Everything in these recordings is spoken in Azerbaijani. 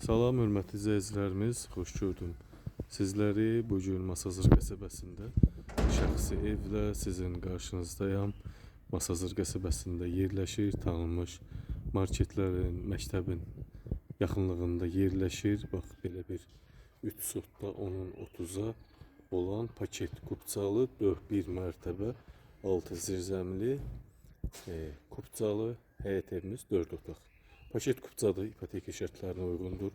Salam hörmətli izləyicilərimiz, xoş gördüm. Sizləri bu gün Masazır qəsəbəsində şəxsi evlə sizin qarşınızdayam. Masazır qəsəbəsində yerləşir, tanınmış marketlərin, məktəbin yaxınlığında yerləşir. Bax, belə bir 3 sotda 10-un 30-a olan paket kupçalı 4-1 mərtəbə 6 zirzəmili kupçalı həyət evimiz 4 otaq. Paket kupçadır, ipoteka şərtlərinə uyğundur.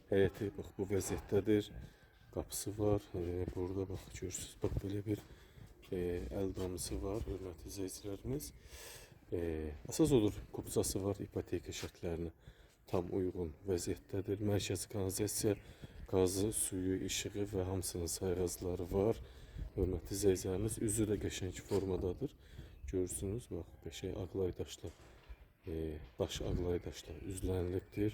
Həyəti bax bu vəziyyətdədir. Qapısı var. Burada bax görürsüz, bax belə bir əl damısı var, hörmətli izləyicilərimiz. Əsas olur, kupçası var, ipoteka şərtlərinə tam uyğun vəziyyətdədir. Mərkəzi kanalizasiya, qazı, suyu, işığı və hamısının sayğacları var. Hörmətli izləyicilərimiz, üzü də qəşəng formadadır. Görürsünüz, bax, qəşəng ağlay daşla. Daş ağlay daşla üzlənilibdir.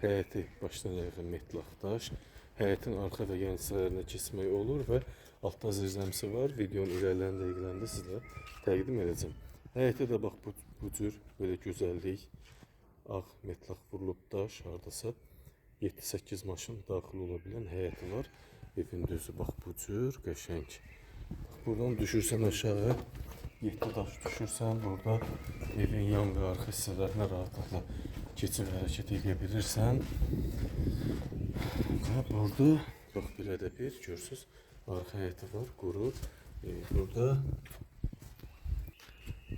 Həyəti başdan ayağa metlaq daş. Həyətin arxa və yan hissələrinə keçmək olur və altda zirzəmisi var. Videonun irəliləyən dəqiqələrində sizə təqdim edəcəm. Həyətə də bax bu cür belə gözəllik. Ağ metlaq vurulub daş, hardasa 7-8 maşın daxil ola bilən həyəti var. Evin düzü bax bu cür qəşəng. Buradan düşürsən aşağı, 7 daş düşürsən, burada evin yan və arxa hissələrinə rahatlıqla keçib hərəkət edə bilirsən. Və burada bax belə də bir görürsüz, arxa həyəti var, quru.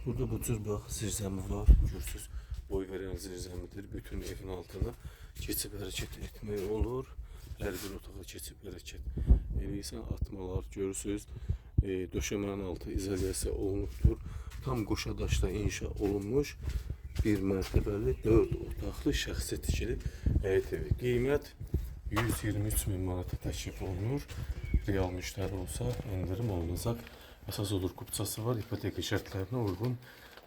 Burada bu cür bax zirzəmi var, görürsüz, boy verən zirzəmidir. Bütün evin altına keçib hərəkət etmək olur. Hər bir otağa keçib hərəkət edirsən, atmalar görürsüz. Döşəmənin altı izolyasiya olunubdur. Tam qoşa daşla inşa olunmuş bir mərtəbəli 4 otaqlı şəxsi tikili həyət evi. Qiymət 123.000 manata təklif olunur. Real müştəri olsa endirim olunacaq. Əsas olur, kupçası var, ipoteka şərtlərinə uyğun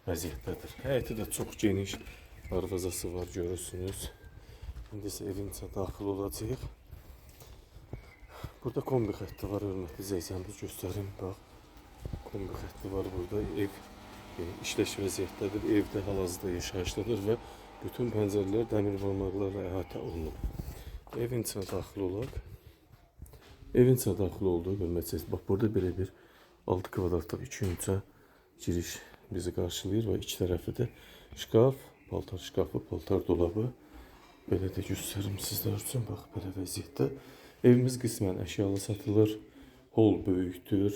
vəziyyətdədir. Həyəti də çox geniş, darvazası var, görürsünüz. İndi isə evin içə daxil olacaq. Burada kombi xətti var, hörmətli izləyicilərimiz, göstərim, bax. Kombi xətti var burada, ev işləş vəziyyətdədir, evdə hal-hazırda yaşayışdadır və bütün pəncərələr dəmir barmaqlarla əhatə olunub. Evin içinə daxil olaq. Evin içinə daxil oldu, hörmətli, bax burada belə bir 6 kvadratlıq 2 yönçə giriş bizi qarşılayır və iki tərəfi də şkaf, paltar şkafı, paltar dolabı. Belə də göstərim sizlər üçün, bax belə vəziyyətdə. Evimiz qismən əşyalı satılır, hol böyükdür,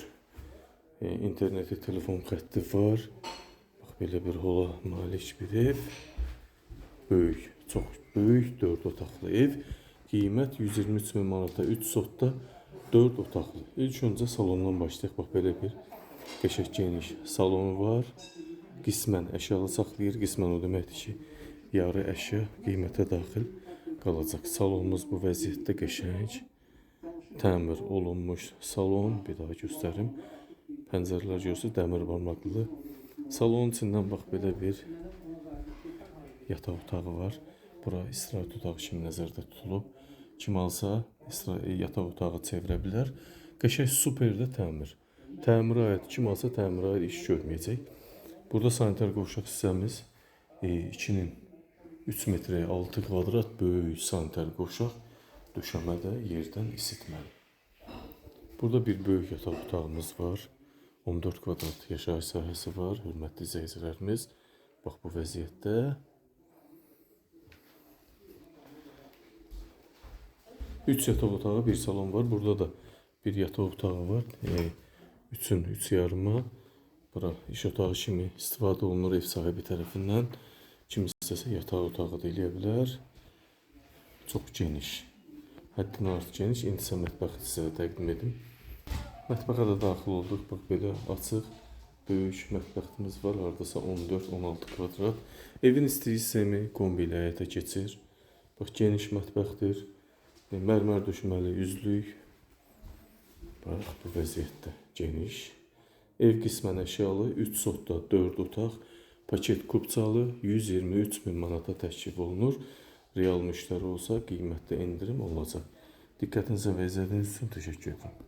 interneti, telefon xətti var. Bax, belə bir hola malik bir ev, böyük, çox böyük 4 otaqlı ev. Qiymət 123.000 manata, 3 sotda 4 otaqlı. İlk öncə salondan başlayaq, bax belə bir qəşəng geniş salonu var. Qismən əşyalı saxlayır, qismən o deməkdir ki, yarı əşya qiymətə daxil qalacaq. Salonumuz bu vəziyyətdə qəşəng. Təmir olunmuş salon, bir daha göstərim. Pəncərələr görürsünüz, dəmir barmaqlı. Salonun içindən bax belə bir yataq otağı var. Bura istirahət otağı kimi nəzərdə tutulub. Kim alsa yataq otağı çevirə bilər. Qəşəng super də təmir. Təmirə aid, kim alsa təmirə aid iş görməyəcək. Burada sanitar qovşaq hissəmiz 2-nin 3 metrəyə 6 kvadrat böyük sanitar qovşaq. Döşəmədə yerdən isitməli. Burada bir böyük yataq otağımız var. 14 kvadrat yaşayış sahəsi var, hörmətli izləyicilərimiz. Bax bu vəziyyətdə. Üç yataq otağı, bir salon var. Burada da bir yataq otağı var. 3'ün 3 yarıma. Bura iş otağı kimi istifadə olunur ev sahibi tərəfindən. Kim istəsə yataq otağı da eləyə bilər. Çox geniş. Həddindən artıq geniş. İndi isə mətbəxi sizə təqdim edim. Mətbəxə də daxil olduq. Bax belə açıq, böyük mətbəximiz var. Hardasa 14-16 kvadrat. Evin istəyi sistemi kombi ilə həyata keçir. Bax geniş mətbəxdir. Mərmər döşəməli üzlük. Bax bu vəziyyətdə geniş. Ev qismən əşyalı, 3 sotda 4 otaq. Paket kupçalı 123.000 manata təklif olunur. Real müştəri olsa qiymətdə endirim olacaq. Diqqətinizə və izlədiyiniz üçün təşəkkür edirəm.